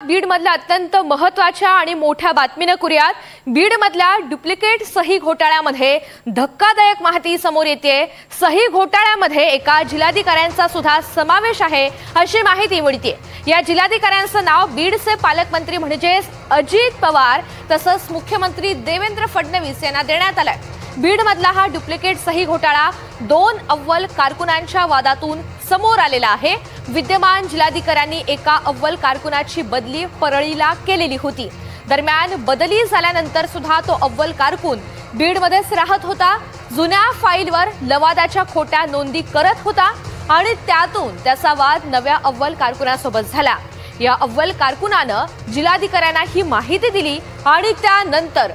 बीडमधल्या अत्यंत महत्त्वाच्या आणि मोठ्या बातमीने करूयात। बीडमधल्या डुप्लिकेट सही घोटाळ्यामध्ये धक्कादायक माहिती समोर येते। सही घोटाळ्यामध्ये एका जिल्हाधिकाऱ्यांचा सुद्धा समावेश आहे अशी माहिती मिळते। या जिल्हाधिकाऱ्यांचं नाव बीडचे पालकमंत्री म्हणजे अजित पवार तसंच मुख्यमंत्री देवेंद्र फडणवीस यांना देण्यात आलाय। बीडमधला हा डुप्लिकेट सही घोटाळा 2 अव्वल कारकुनांच्या वादातून समोर आलेला आहे। विद्यमान जिल्हाधिकाऱ्यांनी एका अव्वल कारकुनाची बदली परळीला केलेली होती। दरम्यान बदली झाल्यानंतर सुद्धा तो अव्वल कारकुन बीडमध्येच राहत होता। जुन्या फाईलवर लवादाच्या खोट्या नोंदी करत होता आणि त्यातून त्याचा वाद नव्या अव्वल कारकुनासोबत झाला। या अव्वल कारकुनानं जिल्हाधिकाऱ्यांना ही माहिती दिली आणि त्यानंतर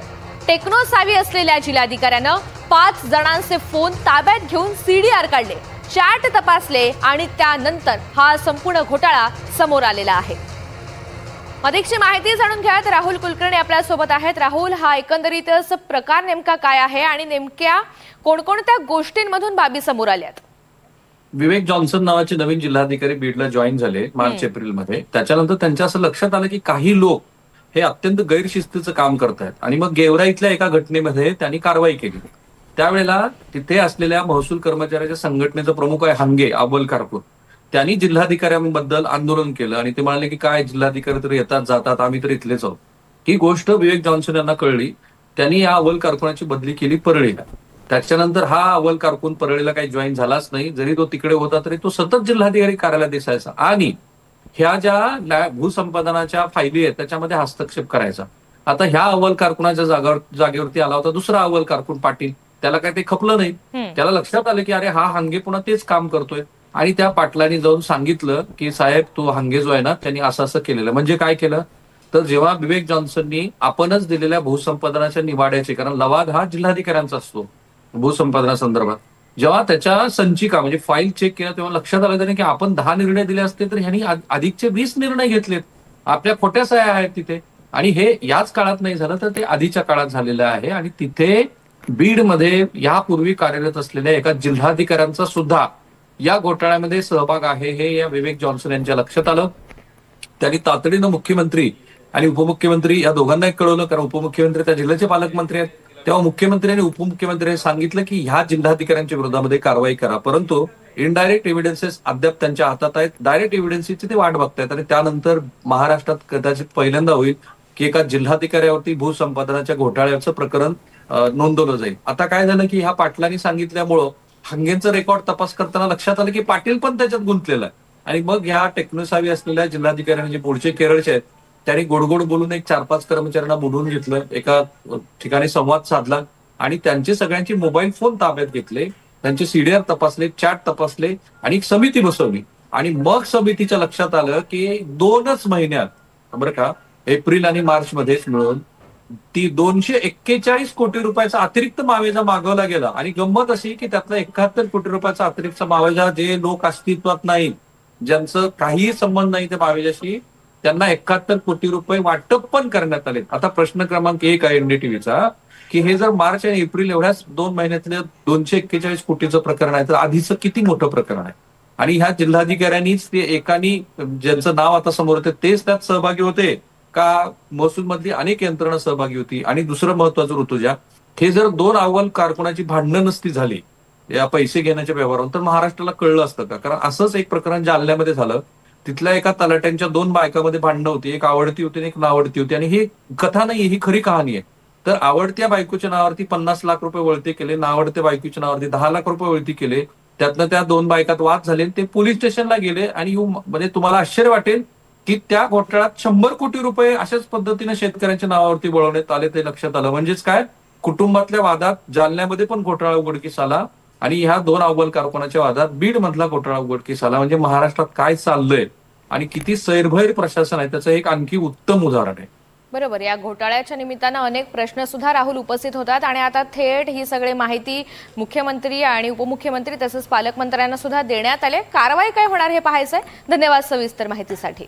टेक्नो सावी असलेल्या जिल्हाधिकाऱ्यानं 5 जणांचे फोन ताब्यात घेऊन सीडीआर काढले, चॅट तपासले आणि त्यानंतर हा संपूर्ण घोटाळा समोर आलेला आहे। अधिकची माहिती जाणून घ्यायला राहुल कुलकर्णी आपल्या सोबत आहेत। राहुल, हा एकंदरीतच प्रकार नेमका काय आहे आणि नेमक्या कोणकोणत्या गोष्टींमधून बाबी समोर आल्यात? विवेक जॉन्सन नावाचे नवीन जिल्हाधिकारी बीडला जॉईन झाले मार्च एप्रिल मध्ये। त्याच्यानंतर त्यांच्या असं लक्षात आलं की काही लोक हे अत्यंत गैरशिस्तीचं काम करतायत आणि मग गेवरा इथल्या एका घटनेमध्ये त्यांनी कारवाई केली। त्यावेळेला तिथे असलेल्या महसूल कर्मचाऱ्याच्या संघटनेचा प्रमुख आहे हांगे अव्वल कारकुन, त्यांनी जिल्हाधिकाऱ्यांबद्दल आंदोलन केलं आणि ते म्हणाले की काय जिल्हाधिकारी तर येतात जातात, आम्ही तर इथलेच आहोत। ही गोष्ट विवेक जॉन्सन यांना कळली। त्यांनी या अव्वल कारकुनाची बदली केली परळीला। त्याच्यानंतर हा अव्वल कारकुन परळीला काही जॉईन झालाच नाही। जरी तो तिकडे होता तरी तो सतत जिल्हाधिकारी कार्यालयात दिसायचा आणि ह्या ज्या भूसंपादनाच्या फायली आहेत त्याच्यामध्ये हस्तक्षेप करायचा। आता ह्या अव्वल कारकुनाच्या जागेवरती आला होता दुसरा अव्वल कारकुन पाटील, त्याला काय ते खपलं नाही। त्याला लक्षात आलं की अरे हा हांगे पुन्हा तेच काम करतोय आणि त्या पाटलांनी जाऊन सांगितलं की साहेब तो हांगे जो आहे ना त्यांनी असं असं केलेलं। म्हणजे काय केलं तर जेव्हा विवेक जॉन्सननी आपणच दिलेल्या भूसंपादनाच्या निवाड्याचे, कारण लवाद हा जिल्हाधिकाऱ्यांचा असतो भूसंपादनासंदर्भात, जेव्हा त्याच्या संचिका म्हणजे फाईल चेक केला तेव्हा लक्षात आलं त्याने की आपण 10 निर्णय दिले असते तर ह्यांनी अधिकचे 20 निर्णय घेतलेत, आपल्या खोट्या सह्या आहेत तिथे। आणि हे याच काळात नाही झालं तर ते आधीच्या काळात झालेलं आहे। आणि तिथे बीडमध्ये यापूर्वी कार्यरत असलेल्या एका जिल्हाधिकाऱ्यांचा सुद्धा या घोटाळ्यामध्ये सहभाग आहे हे या विवेक जॉन्सन यांच्या लक्षात आलं। त्यांनी तातडीनं मुख्यमंत्री आणि उपमुख्यमंत्री या दोघांनाही कळवलं, कारण उपमुख्यमंत्री त्या जिल्ह्याचे पालकमंत्री आहेत। तेव्हा मुख्यमंत्री आणि उपमुख्यमंत्र्यांनी सांगितलं की ह्या जिल्हाधिकाऱ्यांच्या विरोधामध्ये कारवाई करा, परंतु इनडायरेक्ट एव्हिडन्सेस अद्याप त्यांच्या हातात आहेत। डायरेक्ट एव्हिडन्सची ते वाट बघतायत आणि त्यानंतर महाराष्ट्रात कदाचित पहिल्यांदा होईल की एका जिल्हाधिकाऱ्यावरती भूसंपादनाच्या घोटाळ्याचं प्रकरण नोंदवलं जाईल। आता काय झालं की ह्या पाटलांनी सांगितल्यामुळं हांगेंचं रेकॉर्ड तपास करताना लक्षात आलं की पाटील पण त्याच्यात गुंतलेला आहे आणि मग ह्या टेक्नोसावी असलेल्या जिल्हाधिकाऱ्यांनी जे पुढचे केरळचे आहेत त्यांनी गोडगोड बोलून एक 4-5 कर्मचाऱ्यांना बोलवून घेतलं, एका ठिकाणी संवाद साधला आणि त्यांचे सगळ्यांचे मोबाईल फोन ताब्यात घेतले, त्यांचे सीडीआर तपासले, चॅट तपासले आणि एक समिती बसवली। आणि मग समितीच्या लक्षात आलं की 2च महिन्यात बरं का एप्रिल आणि मार्च मध्येच मिळून ती 241 कोटी रुपयाचा अतिरिक्त मावेजा मागवला गेला। आणि गंमत अशी की त्यातला 71 कोटी रुपयाचा अतिरिक्त मावेजा जे लोक अस्तित्वात नाही, ज्यांचं काहीही संबंध नाही त्या मावेजाशी, त्यांना 71 कोटी रुपये वाटप पण करण्यात आले। आता प्रश्न क्रमांक 1 आहे एनडीटीव्हीचा की हे जर मार्च आणि एप्रिल एवढ्याच 2 महिन्यातल्या 241 कोटीचं प्रकरण आहे तर आधीचं किती मोठं प्रकरण आहे। आणि ह्या जिल्हाधिकाऱ्यांनीच ते एकानी ज्यांचं नाव आता समोर होते तेच त्यात सहभागी होते का महसूल मधली अनेक यंत्रणा सहभागी होती। आणि दुसरं महत्वाचं ऋतुजा, हे जर 2 अव्वल कारकुनाची भांडणं नसती झाली या पैसे घेण्याच्या व्यवहारावर तर महाराष्ट्राला कळलं असतं का? कारण असंच एक प्रकरण जालन्यामध्ये झालं, तिथल्या एका तलाट्यांच्या 2 बायकांमध्ये भांडणं होती, एक आवडती होती आणि एक नावडती होती। आणि ही कथा नाही, ही खरी कहाणी आहे। तर आवडत्या बायकोच्या नावावरती 50 लाख रुपये वळते केले, नावडत्या बायकोच्या नावावरती 10 लाख रुपये वळती केले। त्यातनं त्या 2 बायकात वाद झाले, ते पोलीस स्टेशनला गेले आणि म्हणजे तुम्हाला आश्चर्य वाटेल की त्या घोटाळ्यात 100 कोटी रुपये अशाच पद्धतीने शेतकऱ्यांच्या नावावरती वळवण्यात आले, ते लक्षात आलं। म्हणजेच काय, कुटुंबातल्या वादात जालन्यामध्ये पण घोटाळा उघडकीस आला आणि ह्या 2 अव्वल कारकुनाच्या वादात बीड मधला घोटाळा उघडकीस आला। म्हणजे महाराष्ट्रात काय चाललंय आणि किती सैरभैर प्रशासन आहे त्याचं एक आणखी उत्तम उदाहरण आहे। बरोबर, या घोटाळ्याच्या निमित्तानं अनेक प्रश्न सुद्धा राहुल उपस्थित होतात आणि आता थेट ही सगळी माहिती मुख्यमंत्री आणि उपमुख्यमंत्री तसंच पालकमंत्र्यांना सुद्धा देण्यात आले। कारवाई काय होणार हे पाहायचंय। धन्यवाद सविस्तर माहितीसाठी।